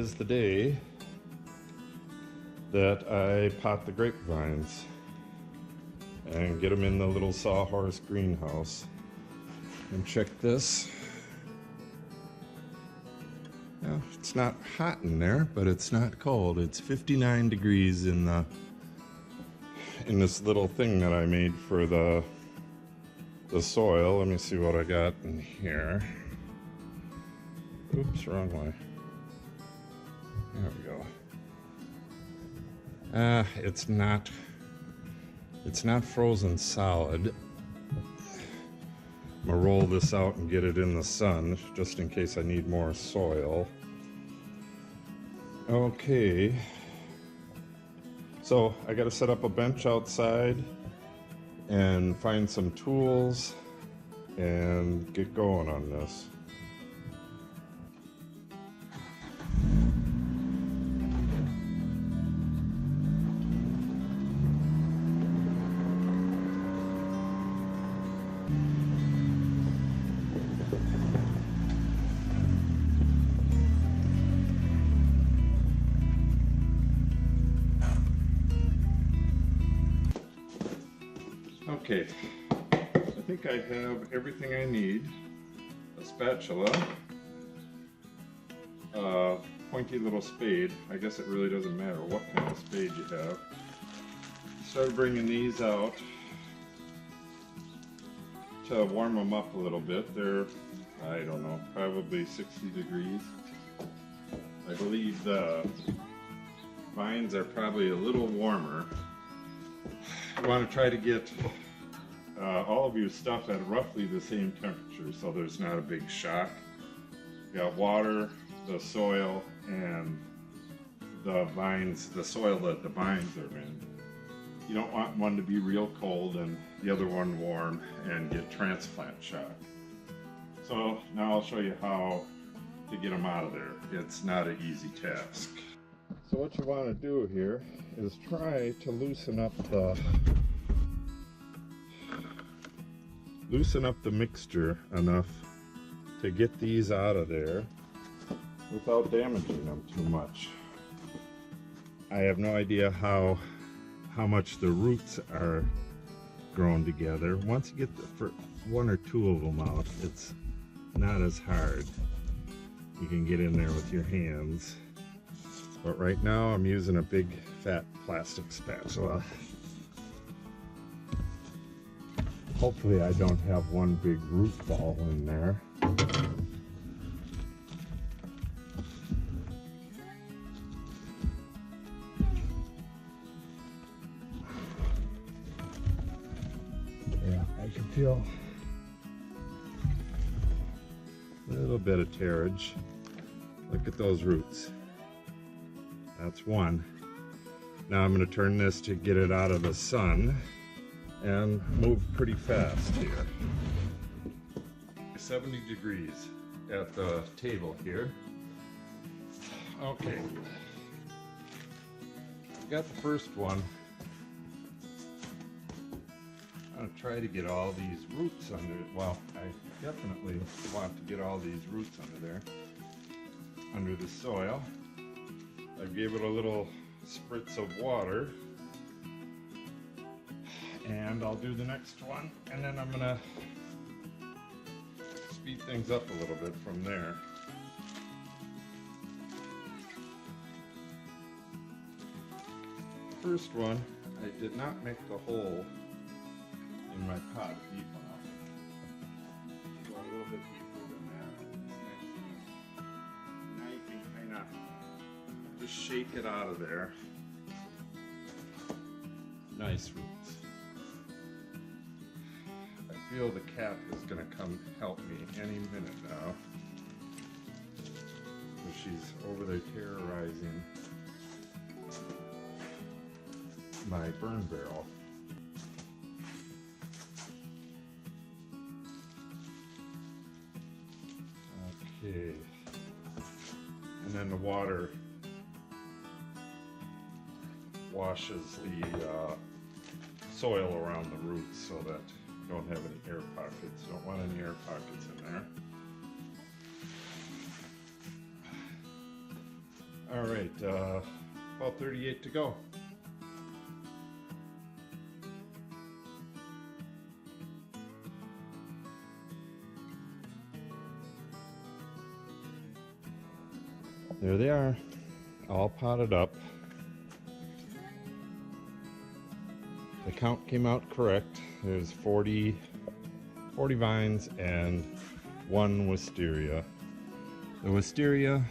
is the day that I pot the grapevines and get them in the little sawhorse greenhouse. And check this. Now, it's not hot in there, but it's not cold. It's 59 degrees in this little thing that I made for the soil. Let me see what I got in here. Oops, wrong way. There we go. It's not frozen solid. I'm gonna roll this out and get it in the sun just in case I need more soil. Okay. So I gotta set up a bench outside and find some tools and get going on this. Okay, I think I have everything I need. A spatula, a pointy little spade. I guess it really doesn't matter what kind of spade you have. Start bringing these out to warm them up a little bit. They're, I don't know, probably 60 degrees. I believe the vines are probably a little warmer. You want to try to get all of your stuff at roughly the same temperature so there's not a big shock. You got water, the soil, and the vines, the soil that the vines are in. You don't want one to be real cold and the other one warm and get transplant shock. So now I'll show you how to get them out of there. It's not an easy task. So what you want to do here is try to loosen up the mixture enough to get these out of there without damaging them too much. I have no idea how much the roots are grown together. Once you get for one or two of them out, it's not as hard. You can get in there with your hands. But right now I'm using a big fat plastic spatula. Hopefully I don't have one big root ball in there. Yeah, I can feel a little bit of tearage. Look at those roots. That's one. Now I'm going to turn this to get it out of the sun and move pretty fast here. 70 degrees at the table here. Okay. Got the first one. I'm going to try to get all these roots under it. Well, I definitely want to get all these roots under there, under the soil. I gave it a little spritz of water, and I'll do the next one, and then I'm gonna speed things up a little bit from there. First one, I did not make the hole in my pot deep enough. Go a little bit deeper than that. Now you can kind of just shake it out of there. Nice roots. I feel the cat is going to come help me any minute now. She's over there terrorizing my burn barrel. Okay. And then the water washes the soil around the roots so that you don't have any air pockets. Don't want any air pockets in there. All right, about 38 to go. There they are, all potted up. The count came out correct. There's 40 vines and 1 wisteria. The wisteria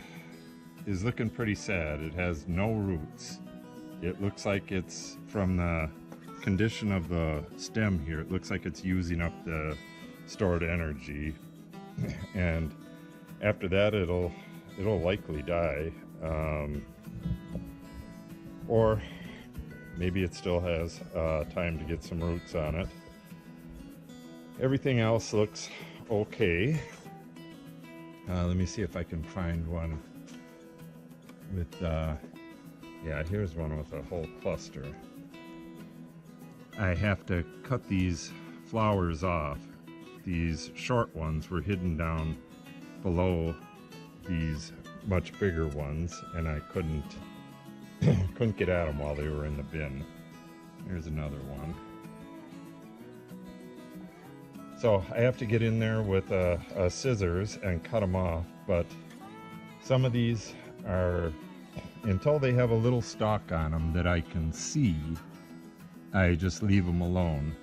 is looking pretty sad. It has no roots. It looks like it's, from the condition of the stem here, it looks like it's using up the stored energy. And after that, it'll likely die. Or maybe it still has time to get some roots on it. Everything else looks okay. Let me see if I can find one with, yeah, here's one with a whole cluster. I have to cut these flowers off. These short ones were hidden down below these much bigger ones, and I couldn't get at them while they were in the bin. Here's another one. So I have to get in there with a scissors and cut them off, but some of these are, until they have a little stalk on them that I can see, I just leave them alone.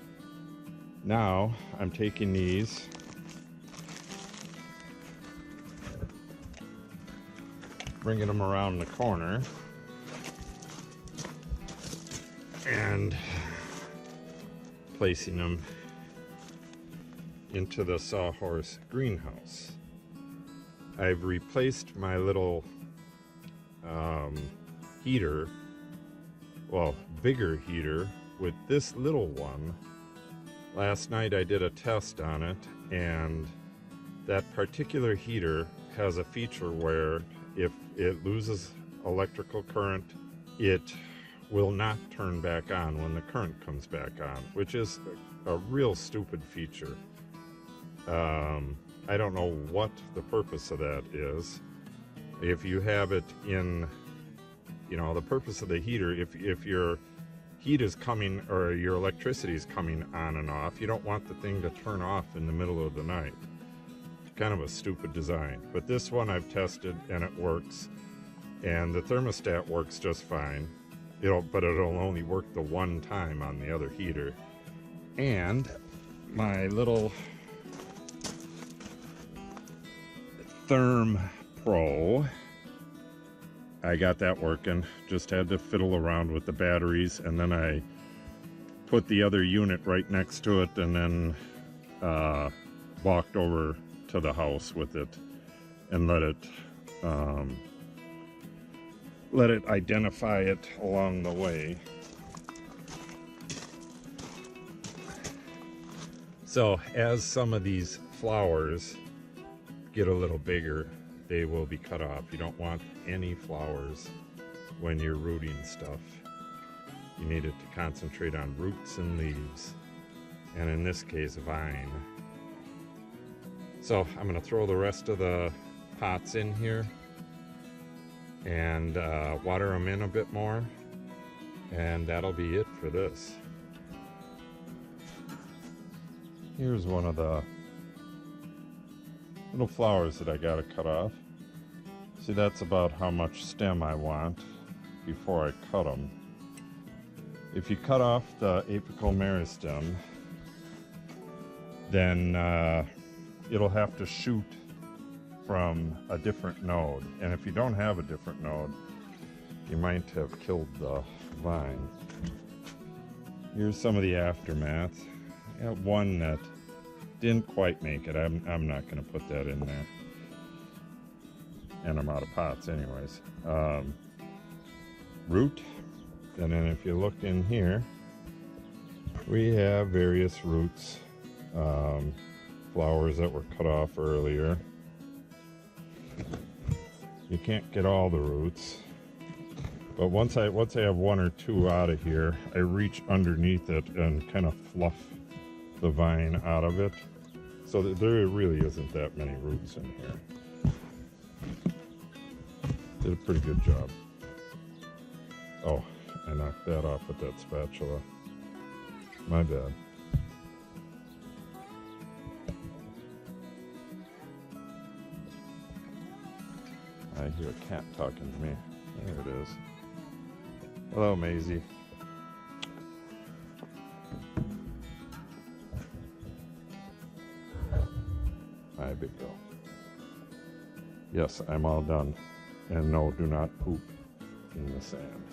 Now I'm taking these bringing them around the corner and placing them into the sawhorse greenhouse. I've replaced my little heater, well, bigger heater, with this little one. Last night I did a test on it, and that particular heater has a feature where if it loses electrical current, it will not turn back on when the current comes back on, which is a real stupid feature. I don't know what the purpose of that is. If you have it in, you know, the purpose of the heater, if your heat is coming, or your electricity is coming on and off, you don't want the thing to turn off in the middle of the night. Kind of a stupid design. But this one I've tested and it works, and the thermostat works just fine. But it'll only work the one time on the other heater. And my little Therm Pro, I got that working. Just had to fiddle around with the batteries, and then I put the other unit right next to it, and then walked over to the house with it and let it identify it along the way. So as some of these flowers get a little bigger, they will be cut off. You don't want any flowers when you're rooting stuff. You need it to concentrate on roots and leaves, and in this case, vine. So I'm going to throw the rest of the pots in here and water them in a bit more, and that'll be it for this. Here's one of the little flowers that I got to cut off. See, that's about how much stem I want before I cut them. If you cut off the apical meristem, then it'll have to shoot from a different node. And if you don't have a different node, you might have killed the vine. Here's some of the aftermath. I got one that didn't quite make it. I'm not going to put that in there. And I'm out of pots anyways. Root. And then if you look in here, we have various roots. Flowers that were cut off earlier. You can't get all the roots. But once I have one or two out of here, I reach underneath it and kind of fluff the vine out of it, so that there really isn't that many roots in here. Did a pretty good job. Oh, I knocked that off with that spatula. My bad. I hear a cat talking to me. There it is. Hello, Maisie. Hi, big girl. Yes, I'm all done. And no, do not poop in the sand.